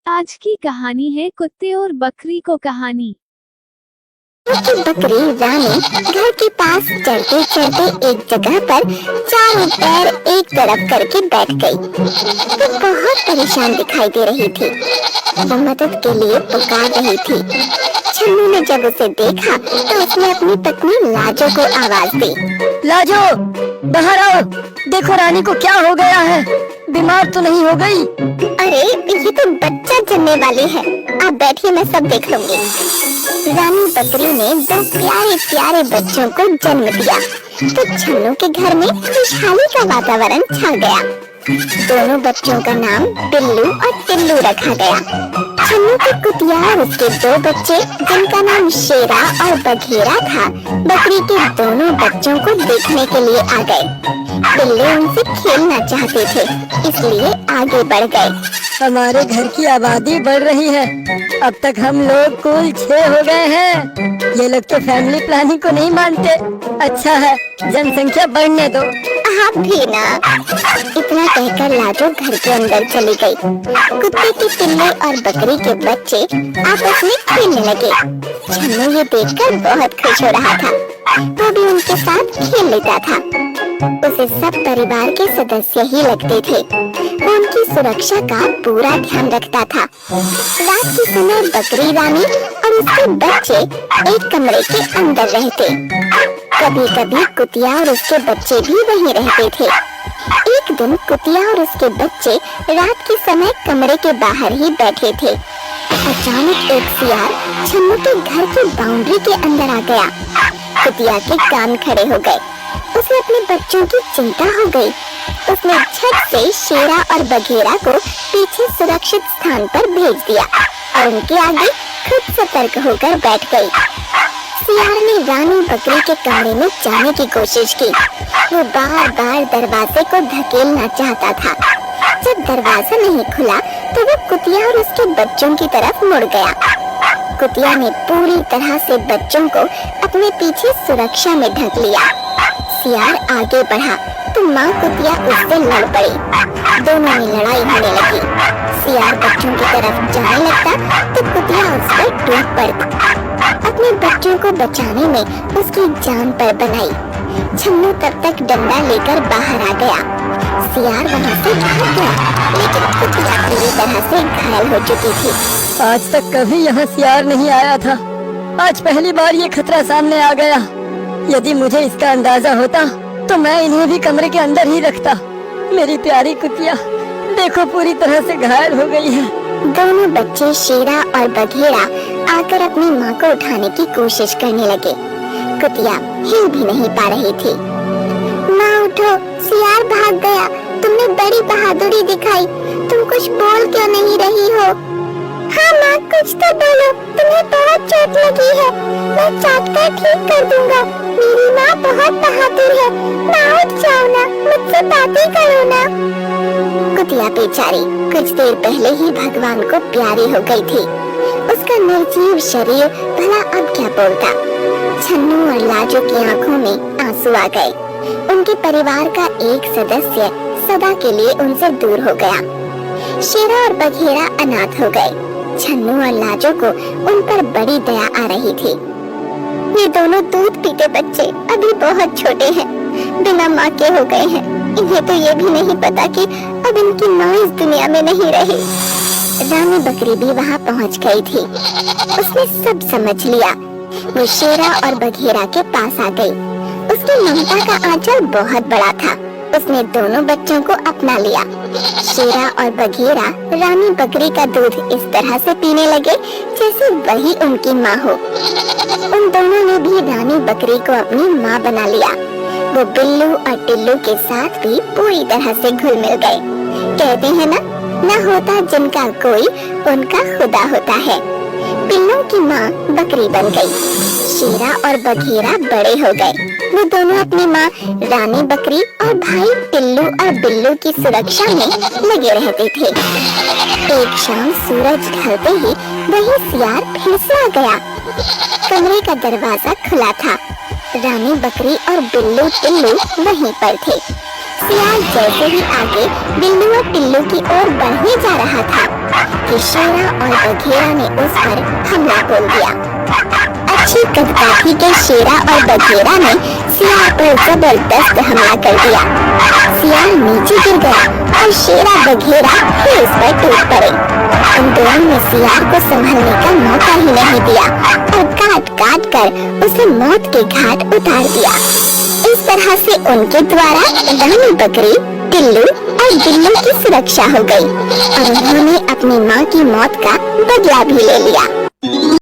आज की कहानी है कुत्ते और बकरी को कहानी। बकरी रानी घर के पास चलते चलते एक जगह पर चारों पैर एक तरफ करके बैठ गई। वो बहुत परेशान दिखाई दे रही थी। वो मदद के लिए पुकार रही थी। छन्नू ने जब उसे देखा तो उसने अपनी पत्नी लाजो को आवाज दी। लाजो, बाहर आओ। देखो रानी को क्या हो गया है, बीमार तो नहीं हो गई? अरे ये तो बच्चा जन्मने वाली है, आप बैठिए, मैं सब देख लूंगी। रानी बकरी ने दो प्यारे प्यारे बच्चों को जन्म दिया तो छन्नू के घर में खुशहाली का वातावरण छा गया। दोनों बच्चों का नाम बिल्लू और टिल्लू रखा गया। छन्नू के कुतिया और उसके दो बच्चे जिनका नाम शेरा और बघेरा था, बकरी के दोनों बच्चों को देखने के लिए आ गए। बिल्ली उनसे खेलना चाहते थे, इसलिए आगे बढ़ गए। हमारे घर की आबादी बढ़ रही है, अब तक हम लोग कुल 6 हो गए हैं। ये लोग तो फैमिली प्लानिंग को नहीं मानते। अच्छा है, जनसंख्या बढ़ने दो। आप भी ना। इतना कहकर लाजो घर के अंदर चली गई। कुत्ते के पिल्ले और बकरी के बच्चे आपस में खेलने लगे। छन्नू ये देखकर बहुत खुश हो रहा था। वो भी उनके साथ खेल लेता था। उसे सब परिवार के सदस्य ही लगते थे। वो उनकी सुरक्षा का पूरा ध्यान रखता था। रात के समय बकरी रानी और उसके बच्चे एक कमरे के अंदर रहते। कभी कभी कुतिया और उसके बच्चे भी वहीं रहते थे। एक दिन कुतिया और उसके बच्चे रात के समय कमरे के बाहर ही बैठे थे। अचानक एक सियार छन्नू के घर की बाउंड्री के अंदर आ गया। कुतिया के कान खड़े हो गए। उसे अपने बच्चों की चिंता हो गई। उसने झट से शेरा और बघेरा को पीछे सुरक्षित स्थान पर भेज दिया और उनके आगे खुद सतर्क होकर बैठ गई। सियार ने रानी बकरी के कमरे में जाने की कोशिश की। वो बार बार दरवाजे को धकेलना चाहता था। जब दरवाजा नहीं खुला तो वो कुतिया और उसके बच्चों की तरफ मुड़ गया। कुतिया ने पूरी तरह से बच्चों को अपने पीछे सुरक्षा में ढक लिया। सियार आगे बढ़ा तो माँ कुतिया उससे लड़ पड़ी। दोनों में लड़ाई होने लगी। सियार बच्चों की तरफ जाने लगता तो कुतिया उस पर टूट पड़ती। अपने बच्चों को बचाने में उसकी जान पर बनाई। छन्नू तब तक डंडा लेकर बाहर आ गया। सियार वहाँ से भाग गया, लेकिन कुतिया पूरी तरह से घायल हो चुकी थी। आज तक कभी यहाँ सियार नहीं आया था, आज पहली बार ये खतरा सामने आ गया। यदि मुझे इसका अंदाजा होता तो मैं इन्हें भी कमरे के अंदर ही रखता। मेरी प्यारी कुतिया देखो पूरी तरह से घायल हो गई है। दोनों बच्चे शेरा और बघेरा आकर अपनी माँ को उठाने की कोशिश करने लगे। कुतिया हिल भी नहीं पा रही थी। माँ उठो, सियार भाग गया। तुमने बड़ी बहादुरी दिखाई, तुम कुछ बोल क्यों नहीं रही हो? हाँ माँ, कुछ तो बोलो, तुम्हें बहुत चोट लगी है। मैं चाट कर ठीक कर दूंगा। मेरी माँ बहुत बहादुर है। माँ उठ जाओ ना, मुझसे बातें करो ना। कुतिया बेचारी कुछ देर पहले ही भगवान को प्यारी हो गई थी। उसका निर्जीव शरीर भला अब क्या बोलता। छन्नू और लाजो की आंखों में आंसू आ गए। उनके परिवार का एक सदस्य सदा के लिए उनसे दूर हो गया। शेरा और बघेरा अनाथ हो गए। छन्नू और लाजो को उन पर बड़ी दया आ रही थी। ये दोनों दूध पीते बच्चे अभी बहुत छोटे हैं, बिना माँ के हो गए हैं। इन्हें तो ये भी नहीं पता कि अब इनकी माँ इस दुनिया में नहीं रही। रानी बकरी भी वहाँ पहुँच गई थी। उसने सब समझ लिया। वो शेरा और बघेरा के पास आ गई। उसकी ममता का आंचल बहुत बड़ा था। उसने दोनों बच्चों को अपना लिया। शेरा और बघेरा रानी बकरी का दूध इस तरह से पीने लगे जैसे वही उनकी माँ हो। उन दोनों ने भी रानी बकरी को अपनी माँ बना लिया। वो बिल्लू और टिल्लू के साथ भी पूरी तरह से घुल मिल गए। कहते हैं ना होता जिनका कोई उनका खुदा होता है। बिल्लों की माँ बकरी बन गई। शेरा और बघेरा बड़े हो गए। वो दोनों अपनी माँ रानी बकरी और भाई टिल्लू और बिल्लू की सुरक्षा में लगे रहते थे। एक शाम सूरज ढलते ही वही सियार फिर से आ गया। कमरे का दरवाजा खुला था। रानी बकरी और बिल्लू टिल्लू वहीं पर थे। सियार जैसे ही आगे बिल्लू और टिल्लू की ओर बढ़ने जा रहा था कि शेरा और बघेरा ने उस पर हमला बोल दिया। अच्छी कदकाठी के शेरा और बघेरा ने सियार पर जबरदस्त हमला कर दिया। सियार नीचे गिर गया और शेरा बघेरा फिर उस पर टूट पड़े। उन दोनों ने सियार को संभलने का मौका ही नहीं दिया और काट काट कर उसे मौत के घाट उतार दिया। इस तरह से उनके द्वारा रानी बकरी, टिल्लू और बिल्लू की सुरक्षा हो गई और उन्होंने अपनी माँ की मौत का बदला भी ले लिया।